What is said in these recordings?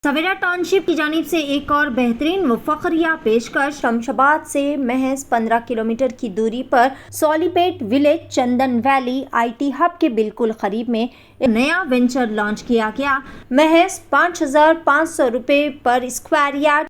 सवेरा township की जानिब से एक और बेहतरीन व फखरिया पेशकश। शमशाबाद से महज 15 किलोमीटर की दूरी पर Solipet village Chandan valley IT hub के बिल्कुल करीब में एक नया वेंचर लॉन्च किया गया। महज 5,500 रुपए पर स्क्वायर यार्ड।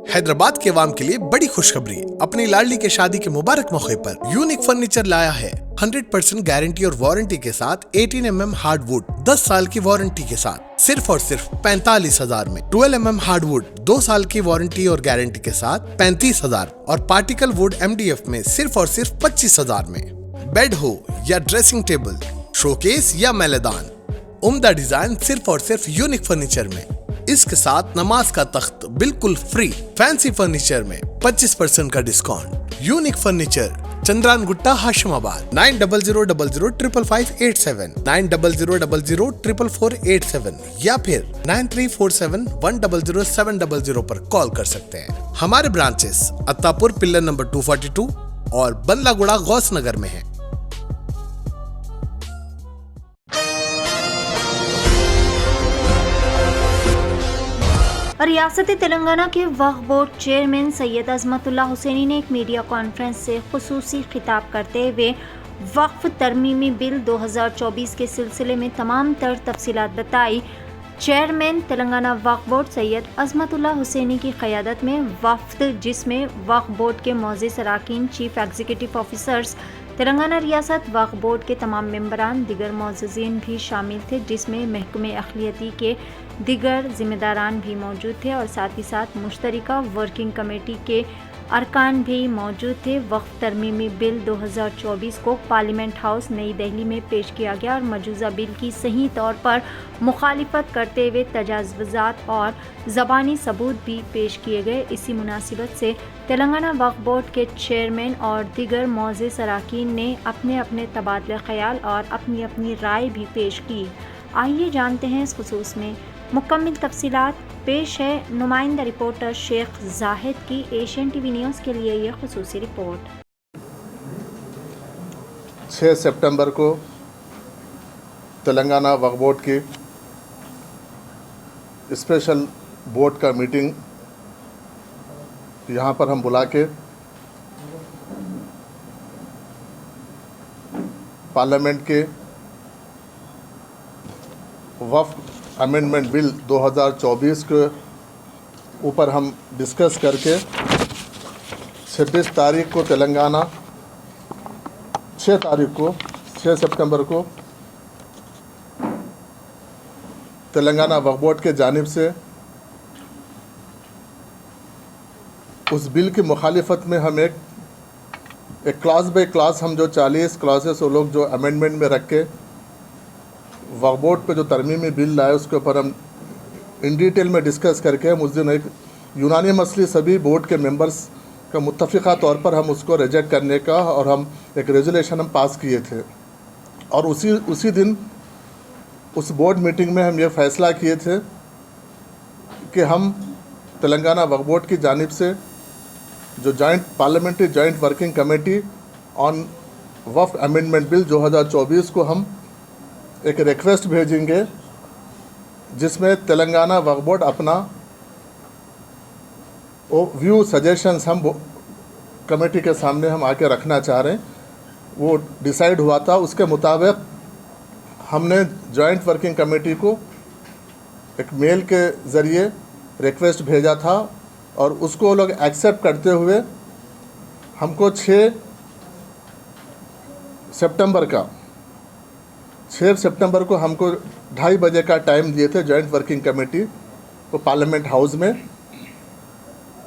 हैदराबाद के अवाम के लिए बड़ी खुशखबरी। अपनी लाडली के शादी के मुबारक मौके पर यूनिक फर्नीचर लाया है 100% गारंटी और वारंटी के साथ 18 mm हार्डवुड 10 साल की वारंटी के साथ सिर्फ और सिर्फ 45,000 में। 12 mm हार्डवुड 2 साल की वारंटी और गारंटी के साथ 35,000 और पार्टिकल वुड MDF में सिर्फ और सिर्फ 25,000 में। बेड हो या ड्रेसिंग टेबल, शोकेस या मैलेदान, उम्दा डिजाइन सिर्फ और सिर्फ यूनिक फर्नीचर में। इसके साथ नमाज का तख्त बिल्कुल फ्री। फैंसी फर्नीचर में 25% का discount. Unique furniture, Chandrayangutta, Hashimabad. 9000005587, 9000004487 या फिर 9347100700 पर कॉल कर सकते हैं। हमारे ब्रांचेस अत्तापुर पिल्लर नंबर 242 और बंदलागुड़ा गौस नगर में है। रियासत तेलंगाना के वक्फ बोर्ड चेयरमैन सैयद अजमतुल्लाह हुसैनी ने एक मीडिया कॉन्फ्रेंस से खुसूसी खिताब करते हुए वक्फ तरमीमी बिल 2024 के सिलसिले में तमाम तर तफसीलात बताई। चेयरमैन तेलंगाना वक्फ बोर्ड सैयद अजमतुल्लाह हुसैनी की क़यादत में वफ्द, जिसमें वक्फ बोर्ड के मौज़ूद अरकान, चीफ एग्जीक्यूटिव ऑफिसर्स, तेलंगाना रियासत वक्फ बोर्ड के तमाम मेंबरान, दिगर मौज़ूज़ीन भी शामिल थे, जिसमें महकमे अखिलियती के दिगर ज़िम्मेदारान भी मौजूद थे और साथ ही साथ मुश्तरका वर्किंग कमेटी के अरकान भी मौजूद थे। वक्फ तरमीमी बिल 2024 को पार्लियामेंट हाउस नई दिल्ली में पेश किया गया और मौजूदा बिल की सही तौर पर मुखालिफत करते हुए तजावुज़ात और ज़बानी सबूत भी पेश किए गए। इसी मुनासिबत से तेलंगाना वक्फ बोर्ड के चेयरमैन और दिगर मौजूद अरकान ने अपने अपने तबादले ख्याल और अपनी अपनी राय भी पेश की। आइए जानते हैं इस खुसूस में मुकम्मल तफसीलात। पेश है नुमाइंदा रिपोर्टर शेख जाहिद की एशियन TV न्यूज़ के लिए यह खुसूसी रिपोर्ट। 6 सितंबर को तेलंगाना वक्फ बोर्ड की स्पेशल बोर्ड का मीटिंग यहाँ पर हम बुला के पार्लियामेंट के वक्फ अमेंडमेंट बिल 2024 के ऊपर हम डिस्कस करके 26 तारीख को 6 सितंबर को तेलंगाना वक्फ बोर्ड के जानिब से उस बिल की मुखालिफत में हम एक क्लास बाय क्लास हम जो 40 क्लासेस वो लोग जो अमेंडमेंट में रख के वक्फ बोर्ड पे जो तरमीमी बिल लाए उसके ऊपर हम इन डिटेल में डिस्कस करके हम उस दिन एक यूनानिमसली सभी बोर्ड के मेंबर्स का मुत्तफ़िक़ा तौर पर हम उसको रिजेक्ट करने का और हम एक रेजोल्यूशन हम पास किए थे। और उसी दिन उस बोर्ड मीटिंग में हम ये फ़ैसला किए थे कि हम तेलंगाना वक्फ बोर्ड की जानिब से जो parliamentary joint working committee on Waqf amendment bill 2024 को हम एक रिक्वेस्ट भेजेंगे, जिसमें तेलंगाना वक्फ बोर्ड अपना व्यू सजेशंस हम कमेटी के सामने हम आके रखना चाह रहे हैं। वो डिसाइड हुआ था, उसके मुताबिक हमने जॉइंट वर्किंग कमेटी को एक मेल के ज़रिए रिक्वेस्ट भेजा था और उसको लोग एक्सेप्ट करते हुए हमको 6 सितंबर को हमको 2:30 बजे का टाइम दिए थे जॉइंट वर्किंग कमेटी को पार्लियामेंट हाउस में।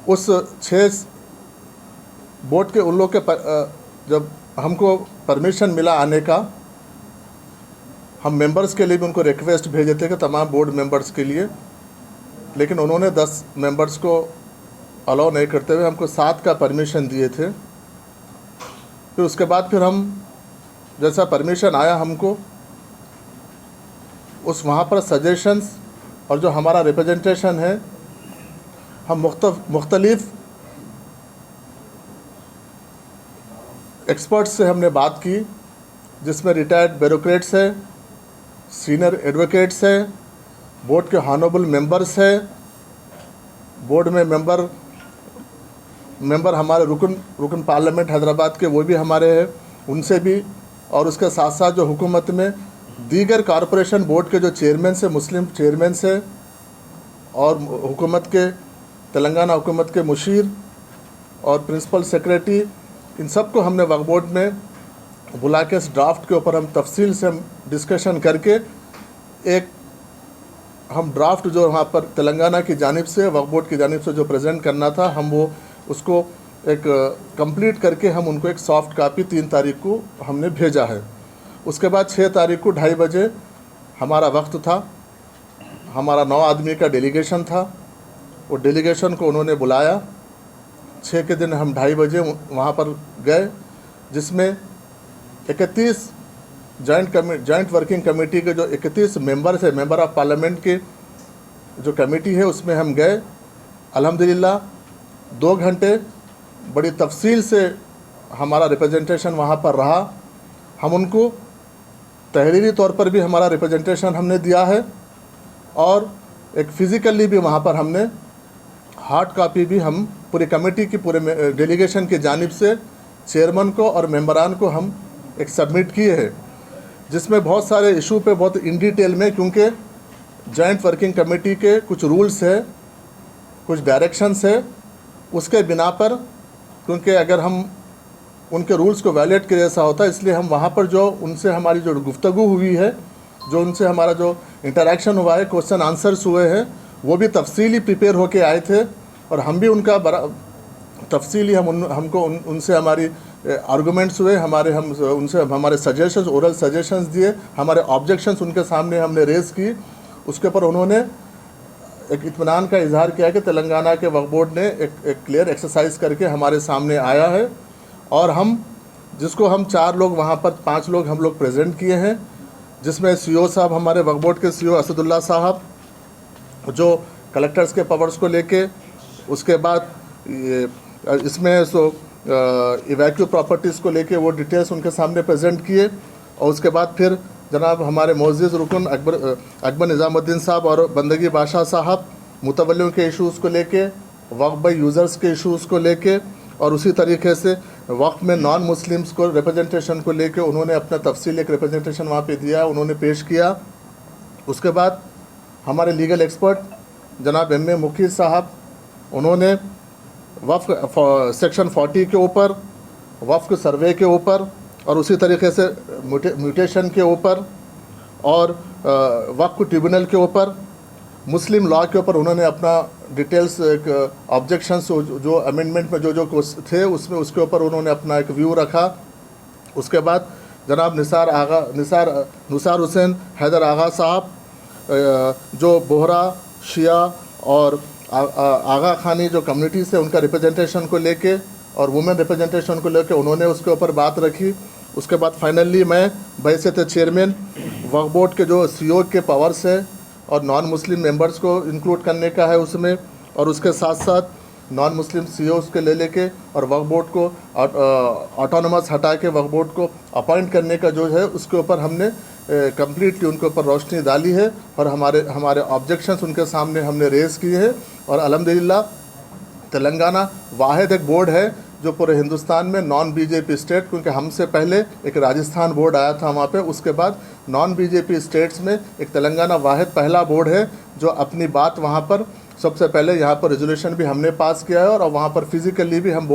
उस 6 बोर्ड के उन लोग के जब हमको परमिशन मिला आने का, हम मेंबर्स के लिए भी उनको रिक्वेस्ट भेजे थे कि तमाम बोर्ड मेंबर्स के लिए, लेकिन उन्होंने 10 मेंबर्स को अलाउ नहीं करते हुए हमको 7 का परमिशन दिए थे। फिर उसके बाद फिर हम जैसा परमिशन आया हमको उस वहाँ पर सजेशंस और जो हमारा रिप्रेजेंटेशन है, हम मुख्तलिफ एक्सपर्ट्स से हमने बात की, जिसमें रिटायर्ड ब्यूरोक्रेट्स है, सीनियर एडवोकेट्स है, बोर्ड के हॉनरेबल मेंबर्स हैं, बोर्ड में मेंबर हमारे रुकन पार्लियामेंट हैदराबाद के वो भी हमारे हैं, उनसे भी, और उसके साथ साथ जो हुकूमत में दीगर कॉरपोरेशन बोर्ड के जो चेयरमैन से, मुस्लिम चेयरमैन से, और हुकूमत के तेलंगाना हुकूमत के मुशीर और प्रिंसिपल सेक्रेटरी, इन सबको हमने वक्फ बोर्ड में बुला के इस ड्राफ्ट के ऊपर हम तफसील से हम डिस्कशन करके एक हम ड्राफ्ट जो वहाँ पर तेलंगाना की जानिब से, वक्फ बोर्ड की जानिब से जो प्रेजेंट करना था, हम वो उसको एक कंप्लीट करके हम उनको एक सॉफ्ट कापी 3 तारीख को हमने भेजा है। उसके बाद 6 तारीख को 2:30 बजे हमारा वक्त था, हमारा 9 आदमी का डेलीगेशन था। वो डेलीगेशन को उन्होंने बुलाया। 6 के दिन हम 2:30 बजे वहाँ पर गए, जिसमें 31 जॉइंट वर्किंग कमेटी के जो 31 मेंबर्स है, मेंबर ऑफ पार्लियामेंट की जो कमेटी है, उसमें हम गए। अल्हम्दुलिल्लाह 2 घंटे बड़ी तफसील से हमारा रिप्रेजेंटेशन वहाँ पर रहा। हम उनको तहरीरी तौर पर भी हमारा रिप्रेजेंटेशन हमने दिया है, और एक फ़िज़िकली भी वहाँ पर हमने हार्ड कॉपी भी हम पूरी कमेटी की, पूरे डेलीगेशन की जानिब से चेयरमैन को और मेंबरान को हम एक सबमिट किए हैं, जिसमें बहुत सारे इशू पे बहुत इन डिटेल में, क्योंकि जॉइंट वर्किंग कमेटी के कुछ रूल्स है, कुछ डायरेक्शंस है, उसके बिना पर, क्योंकि अगर हम उनके रूल्स को वायलेट के जैसा होता है, इसलिए हम वहाँ पर जो उनसे हमारी जो गुफ्तगू हुई है, जो उनसे हमारा जो इंटरेक्शन हुआ है, क्वेश्चन आंसर्स हुए हैं, वो भी तफसीली प्रिपेयर होके आए थे, और हम भी उनका तफसीली हमको उनसे हमारी आर्गूमेंट्स हुए, उनसे हमारे सजेशंस, ओरल सजेशंस दिए, हमारे ऑब्जेक्शंस उनके सामने हमने रेज़ की। उसके ऊपर उन्होंने एक इत्मीनान का इजहार किया कि तेलंगाना के वक्फ बोर्ड ने एक क्लियर एक्सरसाइज करके हमारे सामने आया है, और हम जिसको हम 4 लोग वहाँ पर 5 लोग हम लोग प्रेजेंट किए हैं, जिसमें सीओ साहब, हमारे वक्फ बोर्ड के सीओ असदुल्ला साहब, जो कलेक्टर्स के पावर्स को लेके, उसके बाद इसमें इवैक्यू प्रॉपर्टीज़ को लेके वो डिटेल्स उनके सामने प्रेजेंट किए, और उसके बाद फिर जनाब हमारे मोअज़्ज़िज़ रुकन अकबर निज़ामुद्दीन साहब और बंदगी बादशाह साहब मुतवल्लियों के इशूज़ को लेके, वक्फ बाई यूज़र्स के इशूज़ को लेके, और उसी तरीके से वक्फ में नॉन मुस्लिम्स को रिप्रेजेंटेशन को लेके उन्होंने अपना तफसील एक रिप्रेजेंटेशन वहाँ पे दिया, उन्होंने पेश किया। उसके बाद हमारे लीगल एक्सपर्ट जनाब M.A. मुखी साहब, उन्होंने वक्फ सेक्शन 40 के ऊपर, वक्फ सर्वे के ऊपर, और उसी तरीके से म्यूटेशन के ऊपर, और वक्फ ट्रिब्यूनल के ऊपर, मुस्लिम लॉ के ऊपर उन्होंने अपना डिटेल्स एक ऑब्जेक्शंस जो अमेंडमेंट में जो थे उसमें, उसके ऊपर उन्होंने अपना एक व्यू रखा। उसके बाद जनाब नुसार हुसैन हैदर आगा साहब, जो बोहरा, शिया और आगा खानी जो कम्युनिटी से, उनका रिप्रेजेंटेशन को लेके और वुमेन रिप्रेजेंटेशन को लेके उन्होंने उसके ऊपर बात रखी। उसके बाद फाइनली मैं बैसियत चेयरमैन वक्फ बोर्ड के जो सीओ के पावर्स है और नॉन मुस्लिम मेंबर्स को इंक्लूड करने का है उसमें, और उसके साथ साथ नॉन मुस्लिम सीओस के लेके और वक्फ बोर्ड को ऑटोनमस हटा के वक्फ बोर्ड को अपॉइंट करने का जो है, उसके ऊपर हमने कम्प्लीटली उनके ऊपर रोशनी डाली है, और हमारे ऑब्जेक्शंस उनके सामने हमने रेज़ किए हैं। और अल्हम्दुलिल्लाह तेलंगाना वाहिद एक बोर्ड है जो पूरे हिंदुस्तान में नॉन बीजेपी स्टेट, क्योंकि हमसे पहले एक राजस्थान बोर्ड आया था वहाँ पे, उसके बाद नॉन बीजेपी स्टेट्स में एक तेलंगाना वाहिद पहला बोर्ड है जो अपनी बात वहाँ पर सबसे पहले, यहाँ पर रेजोल्यूशन भी हमने पास किया है, और वहाँ पर फिज़िकली भी हम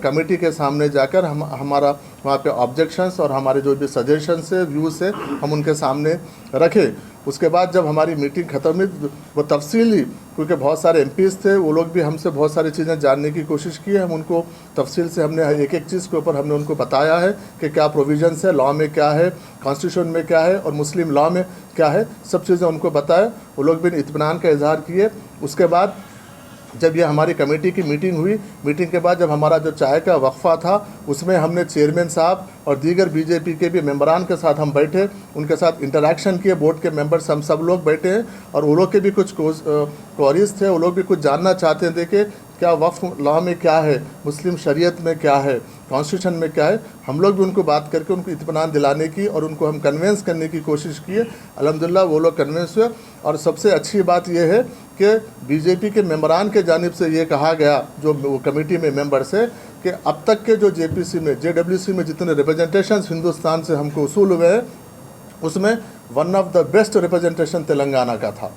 कमेटी के सामने जाकर हमारा वहाँ पे ऑब्जेक्शंस और हमारे जो भी सजेशंस है, व्यूज़ है, हम उनके सामने रखे। उसके बाद जब हमारी मीटिंग ख़त्म हुई, वो तफसीली, क्योंकि बहुत सारे MPs थे, वो लोग भी हमसे बहुत सारी चीज़ें जानने की कोशिश की है, हम उनको तफसील से हमने एक एक चीज़ के ऊपर हमने उनको बताया है कि क्या प्रोविजंस है, लॉ में क्या है, कॉन्स्टिट्यूशन में क्या है, और मुस्लिम लॉ में क्या है, सब चीज़ें उनको बताया। वो लोग भी इत्मीनान का इजहार किए। उसके बाद जब ये हमारी कमेटी की मीटिंग हुई, मीटिंग के बाद जब हमारा जो चाय का वक्फा था, उसमें हमने चेयरमैन साहब और दीगर बीजेपी के भी मेंबरान के साथ हम बैठे, उनके साथ इंटरेक्शन किए, बोर्ड के मेंबर्स हम सब लोग बैठे हैं, और वो लोग के भी कुछ क्वेरीज थे, वो लोग भी कुछ जानना चाहते थे कि क्या वक्फ लॉ में क्या है, मुस्लिम शरीयत में क्या है, कॉन्स्टिट्यूशन में क्या है, हम लोग भी उनको बात करके उनको इत्मीनान दिलाने की और उनको हम कन्वेंस करने की कोशिश किए। अल्हम्दुलिल्लाह वो लोग कन्वेंस हुए। और सबसे अच्छी बात यह है कि बीजेपी के मेंबरान के जानिब से ये कहा गया, जो वो कमेटी में मेंबर्स है, कि अब तक के जो जेपीसी में जेडब्ल्यूसी में जितने रिप्रेजेंटेशन हिंदुस्तान से हमको उसूल हुए हैं, उसमें one of the best representation Telangana का था।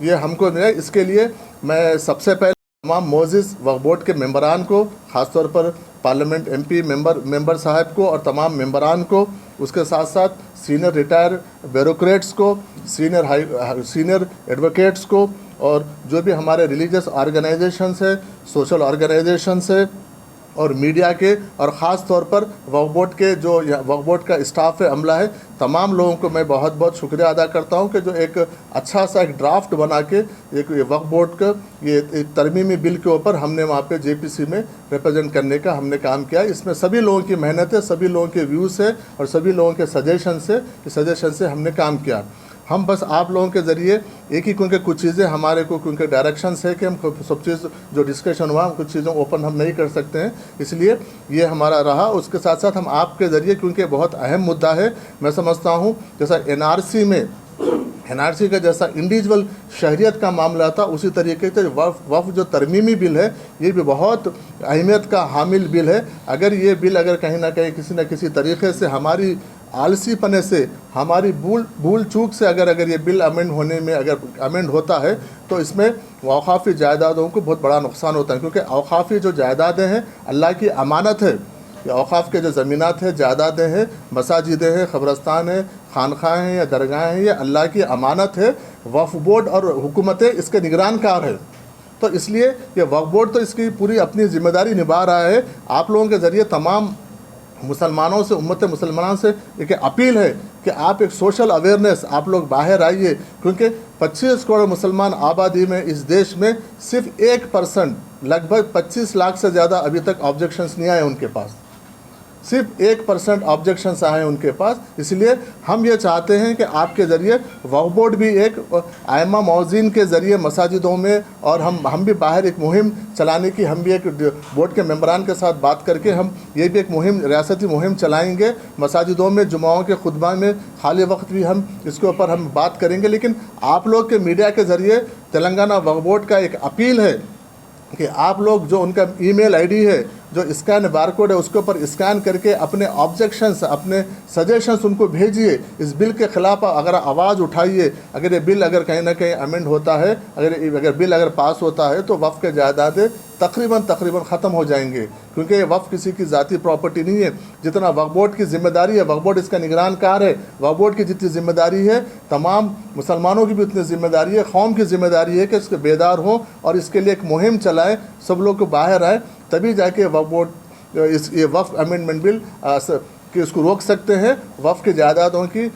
ये हमको मिला। इसके लिए मैं सबसे पहले तमाम मोजिज़ वक्फ बोर्ड के मेंबरान को, ख़ासतौर पर पार्लियामेंट एमपी मेंबर साहब को और तमाम मेंबरान को, उसके साथ साथ सीनियर रिटायर ब्यूरोक्रेट्स को, सीनियर एडवोकेट्स को, और जो भी हमारे रिलीजियस ऑर्गेनाइजेशंस है, सोशल ऑर्गेनाइजेशंस है, और मीडिया के, और ख़ास तौर पर वक्फ बोर्ड के जो वक्फ बोर्ड का स्टाफ है, अमला है, तमाम लोगों को मैं बहुत बहुत शुक्रिया अदा करता हूं कि जो एक अच्छा सा एक ड्राफ्ट बना के एक वक्फ बोर्ड का ये एक तरमीमी बिल के ऊपर हमने वहाँ पे जेपीसी में रिप्रेजेंट करने का हमने काम किया। इसमें सभी लोगों की मेहनत है, सभी लोगों के व्यूज़ है और सभी लोगों के सजेशन से हमने काम किया। हम बस आप लोगों के ज़रिए एक ही, क्योंकि कुछ चीज़ें हमारे को क्योंकि डायरेक्शंस है कि हम सब चीज़ जो डिस्कशन हुआ कुछ चीज़ों ओपन हम नहीं कर सकते हैं, इसलिए ये हमारा रहा। उसके साथ साथ हम आपके ज़रिए, क्योंकि बहुत अहम मुद्दा है, मैं समझता हूँ जैसा एनआरसी का जैसा इंडिविजुअल शहरियत का मामला था, उसी तरीके से वक्फ जो तरमीमी बिल है ये भी बहुत अहमियत का हामिल बिल है। अगर ये बिल अगर कहीं ना कहीं किसी न किसी तरीके से हमारी आलसी पने से, हमारी भूल चूक से अगर ये बिल अमेंड होने में अगर अमेंड होता है तो इसमें औकाफ़ी जायदादों को बहुत बड़ा नुकसान होता है, क्योंकि औकाफ़ी जो जायदादें हैं अल्लाह की अमानत है। ये औकाफ़ के जो ज़मीनात है, जायदादें हैं, मसाजिदें हैं, ख़बरस्तान है, खानखाहें हैं या दरगाहें हैं, ये अल्लाह की अमानत है। वक्फ बोर्ड और हुकूमतें इसके निगरानकार है, तो इसलिए ये वक्फ बोर्ड तो इसकी पूरी अपनी ज़िम्मेदारी निभा रहा है। आप लोगों के ज़रिए तमाम मुसलमानों से, उम्मत मुसलमान से एक अपील है कि आप एक सोशल अवेयरनेस, आप लोग बाहर आइए, क्योंकि 25 करोड़ मुसलमान आबादी में इस देश में सिर्फ 1%, लगभग 25 लाख से ज़्यादा अभी तक ऑब्जेक्शंस नहीं आए उनके पास, सिर्फ 1% ऑब्जेक्शंस आए उनके पास। इसलिए हम ये चाहते हैं कि आपके ज़रिए वक्फ बोर्ड भी एक आइमा मौज़ीन के ज़रिए मसाजिदों में, और हम भी बाहर एक मुहिम चलाने की, हम भी एक बोर्ड के मेंबरान के साथ बात करके हम ये भी एक मुहिम, रियासती मुहिम चलाएंगे मसाजिदों में, जुमाओं के खुतबा में, खाली वक्त भी हम इसके ऊपर हम बात करेंगे। लेकिन आप लोग के मीडिया के ज़रिए तेलंगाना वक्फ बोर्ड का एक अपील है कि आप लोग जो उनका ईमेल आईडी है, जो स्कैन बारकोड है, उसके ऊपर स्कैन करके अपने ऑब्जेक्शंस, अपने सजेशंस उनको भेजिए। इस बिल के ख़िलाफ़ अगर आवाज़ उठाइए। अगर ये बिल अगर कहीं ना कहीं अमेंड होता है, अगर बिल अगर पास होता है तो वक्फ के जायदादें तकरीबन ख़त्म हो जाएंगे, क्योंकि वक्फ किसी की ज़ाती प्रॉपर्टी नहीं है। जितना वक्फ बोर्ड की ज़िम्मेदारी है, वक्फ बोर्ड इसका निगरानकार है, वक्फ बोर्ड की जितनी ज़िम्मेदारी है तमाम मुसलमानों की भी उतनी ज़िम्मेदारी है, कौम की ज़िम्मेदारी है कि इसके बेदार हों और इसके लिए एक मुहिम चलाएँ, सब लोग को बाहर आए, तभी जाके वक्फ बोर्ड ये वक्फ अमेंडमेंट बिल कि इसको रोक सकते हैं, वक्फ के जायदादों की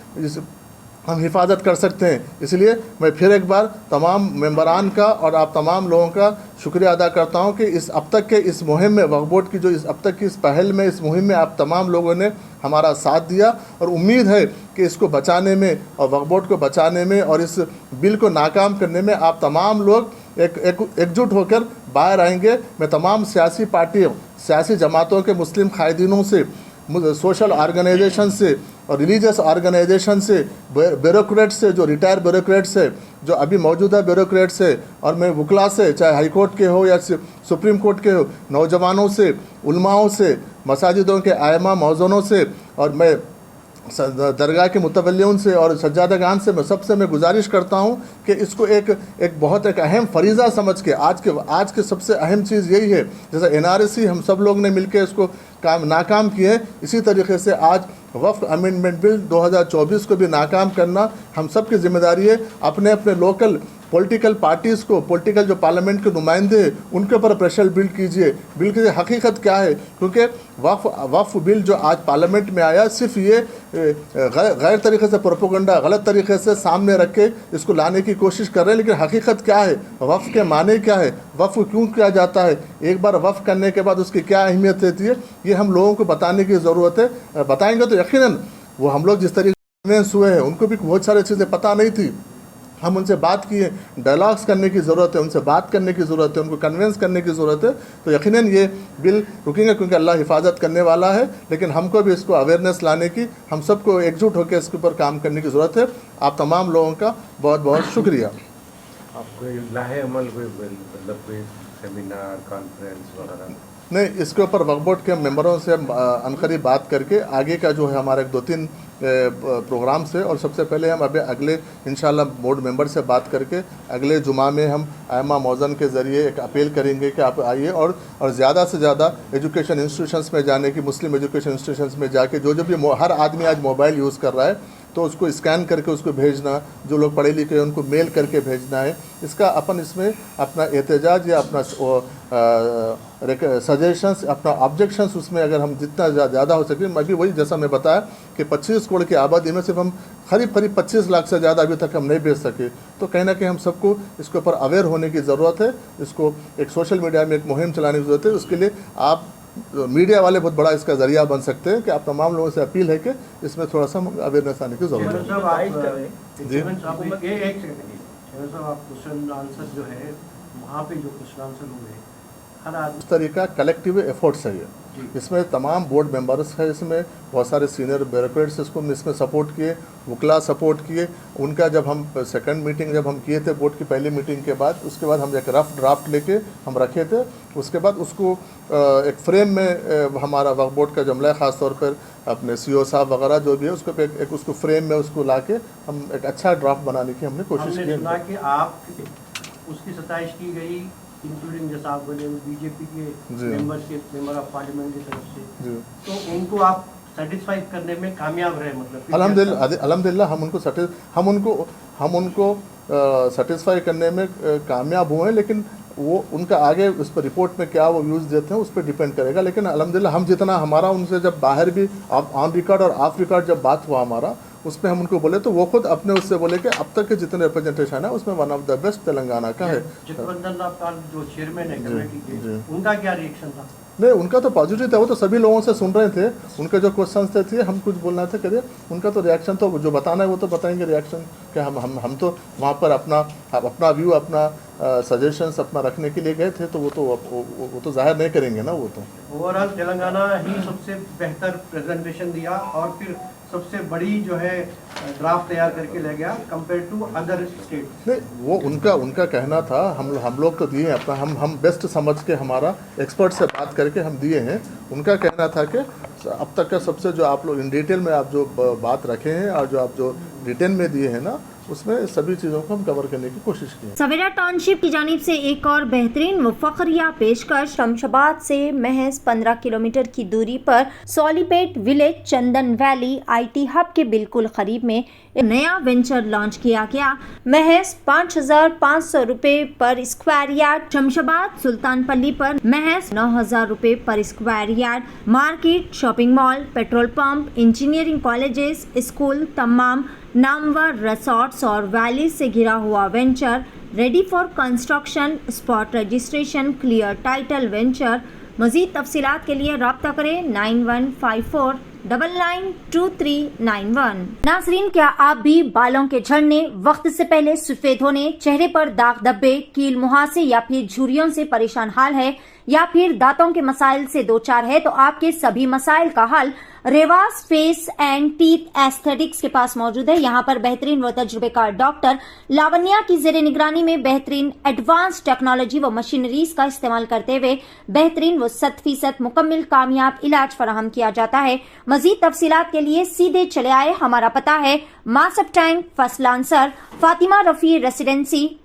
हम हिफाजत कर सकते हैं। इसलिए मैं फिर एक बार तमाम मेंबरान का और आप तमाम लोगों का शुक्रिया अदा करता हूं कि इस अब तक के इस मुहिम में, वक्फ बोर्ड की जो इस अब तक की इस पहल में, इस मुहिम में आप तमाम लोगों ने हमारा साथ दिया, और उम्मीद है कि इसको बचाने में और वक्फ बोर्ड को बचाने में और इस बिल को नाकाम करने में आप तमाम लोग एकजुट होकर बाहर आएंगे। मैं तमाम सियासी पार्टियों, सियासी जमातों के, मुस्लिम कायदीनों से, सोशल ऑर्गेनाइजेशन से और रिलीजियस ऑर्गेनाइजेशन से, ब्यूरोक्रेट से, जो रिटायर ब्यूरोक्रेट्स है, जो अभी मौजूदा ब्यूरोक्रेट्स है, और मैं वकला से, चाहे हाई कोर्ट के हो या सुप्रीम कोर्ट के हो, नौजवानों से, उलमाओं से, मसाजिदों के आइमा मौज़ूनों से, और मैं दरगाह के मुतवल्लियों से और सज्जादगान से मैं गुजारिश करता हूं कि इसको एक बहुत एक अहम फरीज़ा समझ के, आज के सबसे अहम चीज़ यही है, जैसा एनआरसी हम सब लोग ने मिलकर इसको नाकाम किए, इसी तरीके से आज वक्फ अमेंडमेंट बिल 2024 को भी नाकाम करना हम सब की जिम्मेदारी है। अपने अपने लोकल पॉलिटिकल पार्टीज़ को, पॉलिटिकल जो पार्लियामेंट के नुमाइंदे हैं, उनके ऊपर प्रेशर बिल्ड कीजिए। बिल की हकीकत क्या है, क्योंकि वक्फ बिल जो आज पार्लियामेंट में आया, सिर्फ ये गैर तरीके से प्रोपोगंडा, गलत तरीके से सामने रख के इसको लाने की कोशिश कर रहे हैं। लेकिन हकीकत क्या है, वक्फ के माने क्या है, वक्फ क्यों किया जाता है, एक बार वक्फ करने के बाद उसकी क्या अहमियत रहती है, ये हम लोगों को बताने की ज़रूरत है। बताएंगे तो यकीनन वो हम लोग जिस तरीके से हुए हैं, उनको भी बहुत सारी चीज़ें पता नहीं थी, हम उनसे बात किए, डायलॉग्स करने की ज़रूरत है, उनसे बात करने की ज़रूरत है, उनको कन्विंस करने की ज़रूरत है। तो यकीनन ये बिल रुकेंगे क्योंकि अल्लाह हिफाजत करने वाला है, लेकिन हमको भी इसको अवेयरनेस लाने की, हम सबको एकजुट होकर इसके ऊपर काम करने की ज़रूरत है। आप तमाम लोगों का बहुत बहुत शुक्रिया। आप कोई लाहे अमल कोई मतलब कोई सेमिनार कॉन्फ्रेंस वगैरह? नहीं, इसके ऊपर वक्फ बोर्ड के मेंबरों से अनकरीब बात करके आगे का जो है हमारे 2-3 प्रोग्राम से, और सबसे पहले हम अगले इंशाल्लाह बोर्ड मेंबर से बात करके अगले जुमा में हम आयमा मौज़न के ज़रिए एक अपील करेंगे कि आप आइए और ज़्यादा से ज़्यादा एजुकेशन इंस्टीट्यूशंस में जाने की, मुस्लिम एजुकेशन इंस्टीट्यूशंस में जाके जो भी हर आदमी आज मोबाइल यूज़ कर रहा है तो उसको स्कैन करके उसको भेजना, जो लोग पढ़े लिखे हैं उनको मेल करके भेजना है। इसका अपन इसमें अपना एहतजाज या अपना सजेशंस, अपना ऑब्जेक्शंस उसमें अगर हम जितना ज़्यादा हो सके, अभी वही जैसा मैं बताया कि 25 करोड़ की आबादी में सिर्फ हम करीब 25 लाख से ज़्यादा अभी तक हम नहीं भेज सके। तो कहीं ना कहीं हम सबको इसके ऊपर अवेयर होने की ज़रूरत है। इसको एक सोशल मीडिया में एक मुहिम चलाने की ज़रूरत है। उसके लिए आप मीडिया वाले बहुत बड़ा इसका ज़रिया बन सकते हैं कि आप तमाम लोगों से अपील है कि इसमें थोड़ा सा अवेयरनेस आने की ज़रूरत है। जी आप क्वेश्चन आंसर जो है वहाँ पे जो क्वेश्चन आंसर हुए हर आदमी इस तरीका कलेक्टिव एफर्ट्स है ये। इसमें तमाम बोर्ड मेंबर्स है, इसमें बहुत सारे सीनियर ब्यूरोक्रेट्स इसमें सपोर्ट किए, वकला सपोर्ट किए। उनका जब हम सेकंड मीटिंग जब हम किए थे बोर्ड की पहली मीटिंग के बाद, उसके बाद हम एक रफ ड्राफ्ट लेके हम रखे थे। उसके बाद उसको एक फ्रेम में हमारा वक्फ बोर्ड का जमला ख़ास तौर पर अपने CEO साहब वगैरह जो भी है उसको एक उसको फ्रेम में उसको ला के हम एक अच्छा ड्राफ्ट बनाने की हमने कोशिश की। सुना कि आप उसकी सताइश की गई, इंक्लूडिंग जैसा आप बोले बीजेपी के मेंबर ऑफ पार्लियामेंट की तरफ से, तो उनको आप सेटिस्फाई करने में कामयाब रहे? मतलब अल्हम्दुलिल्लाह हम उनको सेटिस्फाई करने में कामयाब हुए हैं, लेकिन वो उनका आगे उस पर रिपोर्ट में क्या वो व्यूज़ देते हैं उस पर डिपेंड करेगा। लेकिन अल्हम्दुलिल्लाह हम जितना हमारा उनसे जब बाहर भी ऑन रिकॉर्ड और ऑफ रिकॉर्ड जब बात हुआ हमारा, उसमें हम उनको बोले तो वो खुद अपने उससे बोले कि अब तक के जितने रिप्रेजेंटेशन है उसमें one of the best Telangana का है। जगवंदन आपका जो चेयरमैन है कमेटी के, उनका क्या रिएक्शन था? नहीं, उनका तो पॉजिटिव था। वो तो सभी लोगों से सुन रहे थे, उनके जो क्वेश्चंस थे हम कुछ बोलना थे करिए, उनका तो रिएक्शन तो जो बताना है वो तो बताएंगे रिएक्शन कि हम तो वहाँ पर अपना व्यू, अपना सजेशंस अपना रखने के लिए गए थे, तो वो तो जाहिर नहीं करेंगे ना। वो तो ओवरऑल तेलंगाना ही सबसे बेहतर प्रेजेंटेशन दिया और फिर सबसे बड़ी जो है ड्राफ्ट तैयार करके ले गया कंपेयर टू अदर स्टेट। नहीं, वो उनका कहना था। हम लोग तो दिए अपना, हम बेस्ट समझ के हमारा एक्सपर्ट से बात करके हम दिए हैं। उनका कहना था कि अब तक का सबसे जो आप लोग इन डिटेल में आप जो बात रखे हैं और जो आप जो रिटर्न में दिए हैं ना, उसमें सभी चीज़ों को हम कवर करने की कोशिश की है। सवेरा टाउनशिप की जानिब से एक और बेहतरीन व फखरिया पेशकश। शमशाबाद से महज 15 किलोमीटर की दूरी पर Solipet village Chandan valley IT hub के बिल्कुल करीब में एक नया वेंचर लॉन्च किया गया। महज 5,500 रुपए पर स्क्वायर यार्ड। शमशाबाद सुल्तानपल्ली पर महज 9,000 रुपए पर square yard. Market, shopping mall, petrol pump, engineering colleges, school, तमाम नामवर रिसोर्ट्स और वैली से घिरा हुआ venture ready for construction. Spot registration, clear title venture. मजीद तफसीलात के लिए रब्ता करें 9154992391। नाजरीन, क्या आप भी बालों के झड़ने, वक्त से पहले सफेद होने, चेहरे पर दाग धब्बे, कील मुहासे या फिर झुर्रियों से परेशान हाल है, या फिर दांतों के मसाइल से दो चार है, तो आपके सभी मसाइल का हल Revas face and teeth aesthetics के पास मौजूद है। यहाँ पर बेहतरीन व तजुर्बेकार डॉक्टर लावण्या की जेर निगरानी में बेहतरीन एडवांस टेक्नोलॉजी व मशीनरीज का इस्तेमाल करते हुए बेहतरीन व 100% मुकम्मल कामयाब इलाज फराहम किया जाता है। मजीद तफसीलात के लिए सीधे चले आए। हमारा पता है Masab tank, first lancer, Fatima Rafi residency,